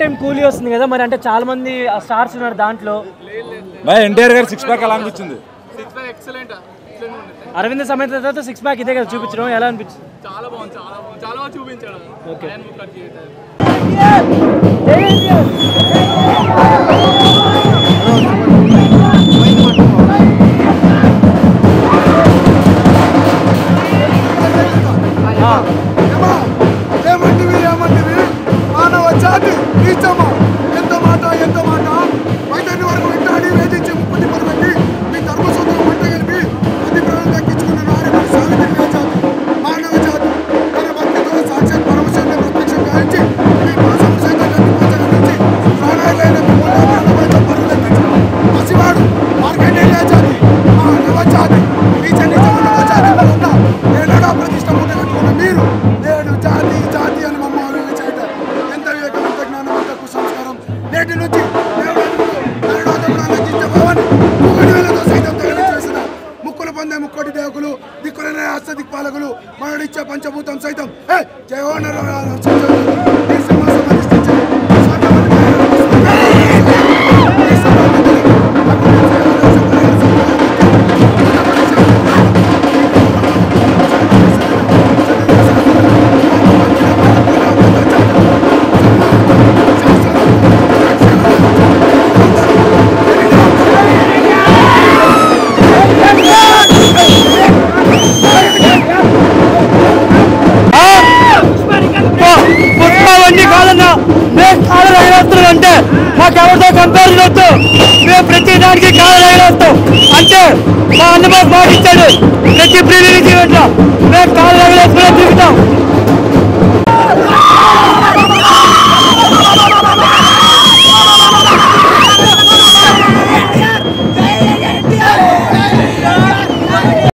Time కూలీ వస్తుంది కదా మరి, అంటే చాలా మంది స్టార్స్ ఉన్నారు దాంట్లో. ఎన్టీఆర్ గారు 6 ప్యాక్ ఎలా అనిపించింది? అరవింద సమేత తర్వాత 6 ప్యాక్ ఇదే కదా చూపించడం, ఎలా అనిపించింది? చాలా బాగుంది, చాలా బాగా చూపించాడు. మానవ జాతి నీచమా, ఎంత మాట వైద్యుని వరకు వెంటాడి వేధించి ముప్పటి పరుపెట్టి మీ ధర్మసూత్రం మంట కలిపి అతి ప్రాణం దక్కించుకున్న నారి సావిత్రి జాతి మానవ జాతి తన భక్తితో సాక్షాత్ పరమశివుని ప్రత్యక్షం గాయించి మీ కోసం సైతం కట్టిపోచగలించి ప్రాణాలైన పరులెత్తించి పసివాడు మార్కండేయ జాతి మానవ జాతి నీచ నిజమైన జాతి ఉన్న ఏనాడా ప్రతిష్ట మూట కట్టుకున్న మీరు నేడు జాతి జాతి అని మమ్మల్ని చేయటం ఎంత వివేకవంత జ్ఞానవంత కుసంస్కారం నేటి నుంచి సైతం తగలి చేసిన ముక్కులు పొందే ముక్కోటి దేవకులు దిక్కులనే హస్త దిక్పాలకులు మనడిచ్చే పంచభూతం సైతం అంటే మాకెవరితో కంపేర్ వద్దు, మేము ప్రతి దానికి కాలు అంటే మా అన్నబాబు పాటించాడు. ప్రతి ప్రీమియర్ ఈవెంట్లో మేము కాలు